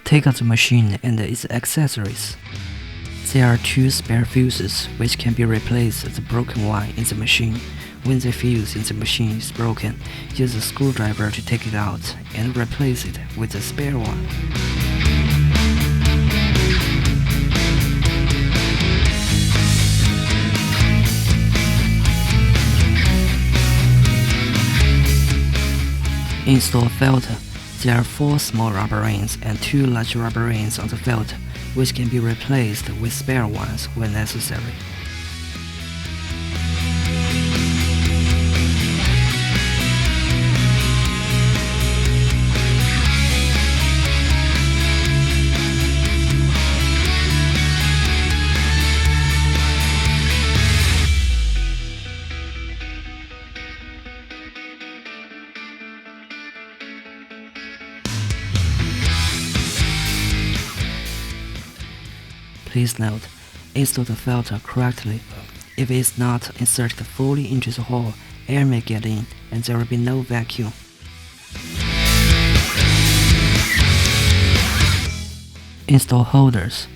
Take out the machine and its accessories. There are 2 spare fuses which can be replaced with the broken one in the machine. When the fuse in the machine is broken, use a screwdriver to take it out and replace it with the spare one. Install filter. There are 4 small rubber rings and 2 large rubber rings on the filter, which can be replaced with spare ones when necessary. Please note, install the filter correctly. If it is not inserted fully into the hole, air may get in and there will be no vacuum. Install holders.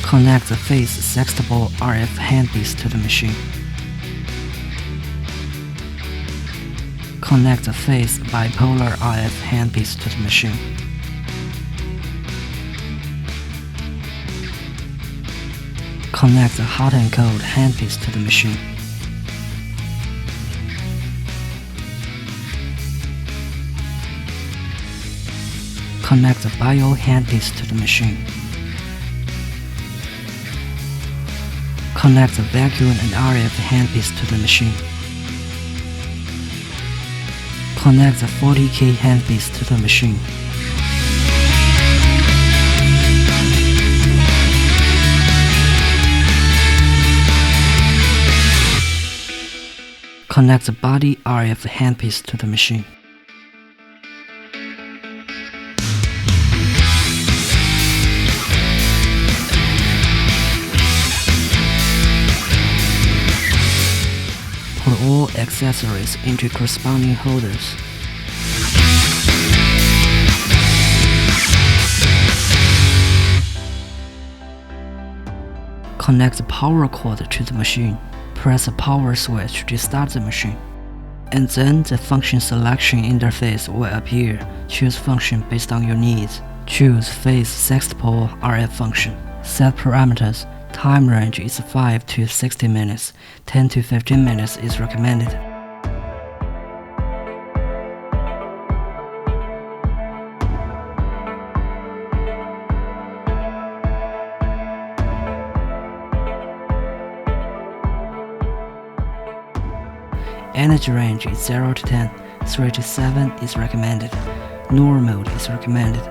Connect the phase sextuple RF handpiece to the machine. Connect the phase bipolar RF handpiece to the machine. Connect the hot and cold handpiece to the machine. Connect the bio handpiece to the machine. Connect the vacuum and RF handpiece to the machine. Connect the 40K handpiece to the machine. Connect the body RF handpiece to the machine. Put all accessories into corresponding holders. Connect the power cord to the machine. Press the power switch to start the machine. And then the function selection interface will appear. Choose function based on your needs. Choose phase sextuple RF function. Set parameters. Time range is 5 to 60 minutes. 10 to 15 minutes is recommended. Energy range is 0 to 10. 3 to 7 is recommended. Normal mode is recommended.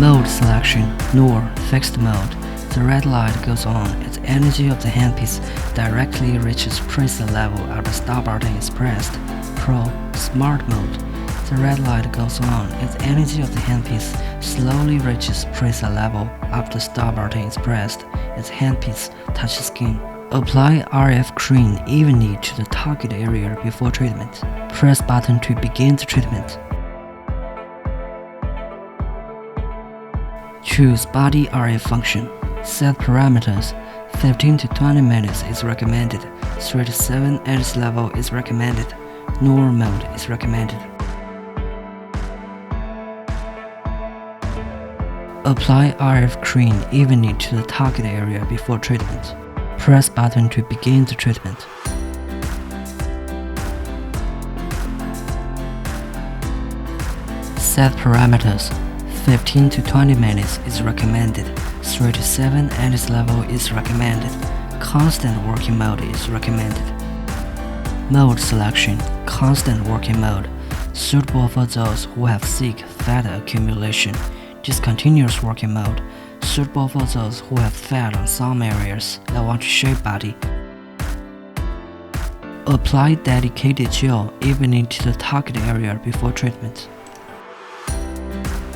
Mode selection, NOR, fixed mode. The red light goes on as the energy of the handpiece directly reaches preset level after stop button is pressed. Pro, smart mode. The red light goes on as the energy of the handpiece slowly reaches preset level after stop button is pressed as the handpiece touches skin. Apply RF cream evenly to the target area before treatment. Press button to begin the treatment. Choose body RF function. Set parameters. 15 to 20 minutes is recommended. 3 to 7 edge level is recommended. Normal mode is recommended. Apply RF cream evenly to the target area before treatment. Press button to begin the treatment. Set parameters. 15 to 20 minutes is recommended. 3 to 7 edge level is recommended. Constant working mode is recommended. Mode selection. Constant working mode. Suitable for those who have sick fat accumulation. Discontinuous working mode. Suitable for those who have fat on some areas that want to shape body. Apply dedicated gel evenly to the target area before treatment.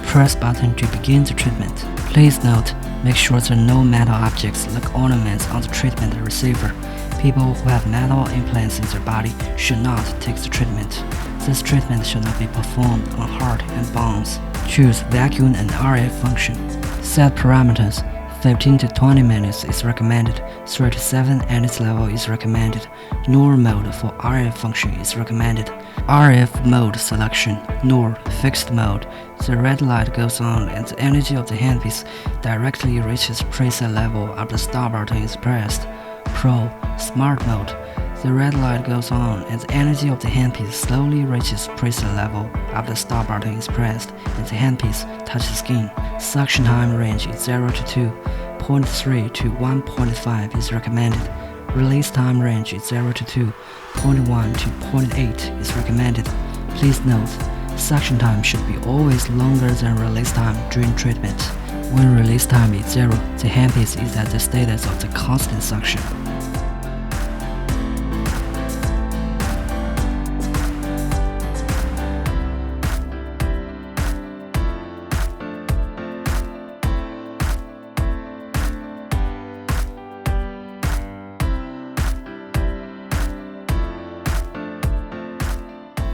Press button to begin the treatment. Please note, make sure there are no metal objects like ornaments on the treatment receiver. People who have metal implants in their body should not take the treatment. This treatment should not be performed on heart and bones. Choose vacuum and RF function. Set parameters. 15 to 20 minutes is recommended. 3 to 7 edge level is recommended. NOR mode for RF function is recommended. RF mode selection. NOR fixed mode. The red light goes on and the energy of the handpiece directly reaches preset level after the stop button is pressed. Pro smart mode. The red light goes on and the energy of the handpiece slowly reaches preset level after the stop button is pressed and the handpiece touches the skin. Suction time range is 0 to 2. 0.3 to 1.5 is recommended. Release time range is 0 to 2. 0.1 to 0.8 is recommended. Please note, suction time should be always longer than release time during treatment. When release time is 0, the handpiece is at the status of the constant suction.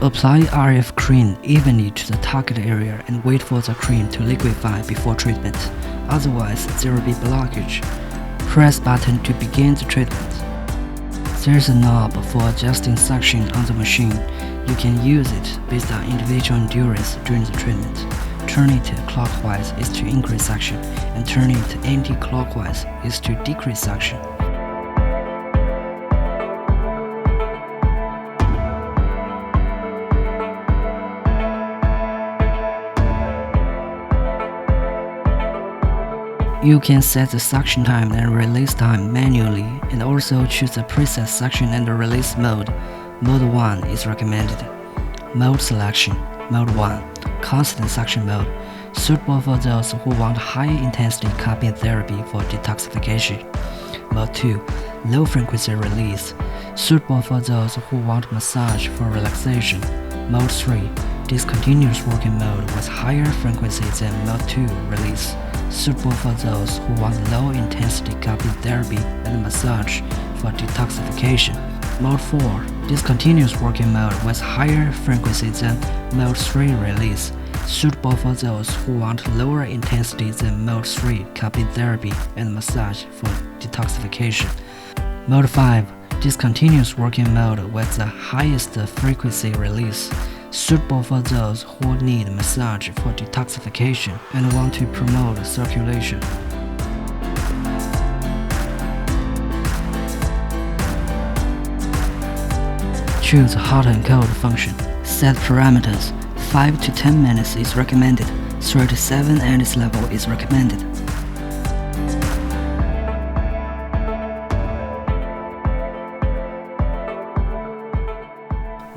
Apply RF cream evenly to the target area and wait for the cream to liquefy before treatment, otherwise there will be blockage. Press button to begin the treatment. There is a knob for adjusting suction on the machine. You can use it based on individual endurance during the treatment. Turning it clockwise is to increase suction, and turning it anti-clockwise is to decrease suction. You can set the suction time and release time manually and also choose the preset suction and release mode. Mode 1 is recommended. Mode selection. Mode 1. Constant suction mode. Suitable for those who want high-intensity cupping therapy for detoxification. Mode 2. Low frequency release. Suitable for those who want massage for relaxation. Mode 3. Discontinuous working mode with higher frequency than Mode 2 release. Suitable for those who want low-intensity cupping therapy and massage for detoxification. Mode 4. Discontinuous working mode with higher frequency than Mode 3 release. Suitable for those who want lower intensity than Mode 3 cupping therapy and massage for detoxification. Mode 5. Discontinuous working mode with the highest frequency release. Suitable for those who need massage for detoxification and want to promote circulation. Choose hot and cold function. Set parameters. 5 to 10 minutes is recommended. 3 to 7 edge level is recommended.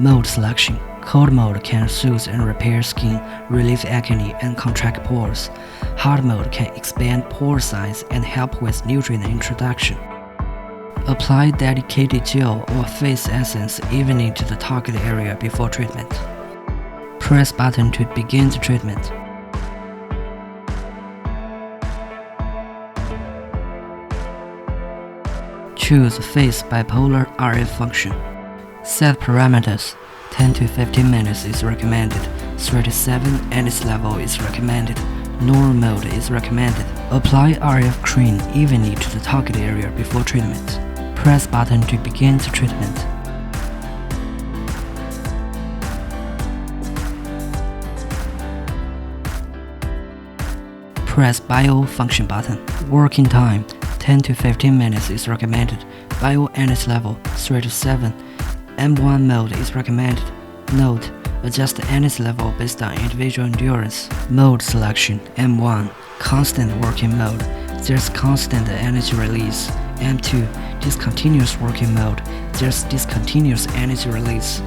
Mode selection. Cold mode can soothe and repair skin, relieve acne, and contract pores. Hot mode can expand pore size and help with nutrient introduction. Apply dedicated gel or face essence evenly to the target area before treatment. Press button to begin the treatment. Choose Phase Bipolar RF function. Set parameters. 10 to 15 minutes is recommended. 37 NS level is recommended. Normal mode is recommended. Apply RF cream evenly to the target area before treatment. Press button to begin the treatment. Press Bio function button. Working time 10 to 15 minutes is recommended. Bio NS level 3 to 7. M1 mode is recommended. Note: adjust the NS level based on individual endurance. Mode selection M1 constant working mode. There's constant energy release. M2 discontinuous working mode. There's discontinuous energy release.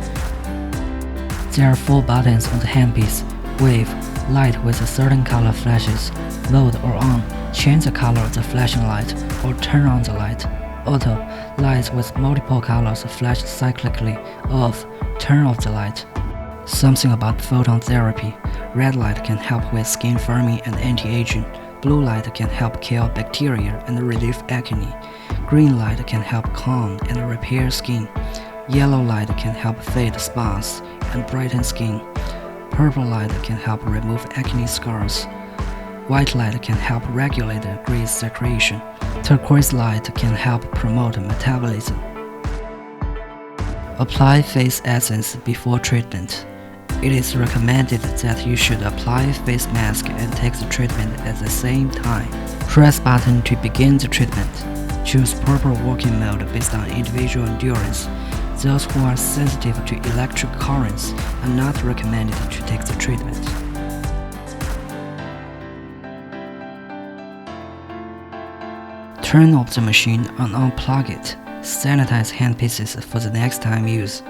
There are 4 buttons on the handpiece. Wave, light with a certain color flashes. Mode or on, change the color of the flashing light or turn on the light. Auto, lights with multiple colors flash cyclically. Off, turn off the light. Something about photon therapy. Red light can help with skin firming and anti-aging. Blue light can help kill bacteria and relieve acne. Green light can help calm and repair skin. Yellow light can help fade spots and brighten skin. Purple light can help remove acne scars. White light can help regulate grease secretion. Turquoise light can help promote metabolism. Apply face essence before treatment. It is recommended that you should apply face mask and take the treatment at the same time. Press button to begin the treatment. Choose proper working mode based on individual endurance. Those who are sensitive to electric currents are not recommended to take the treatment. Turn off the machine and unplug it. Sanitize handpieces for the next time use.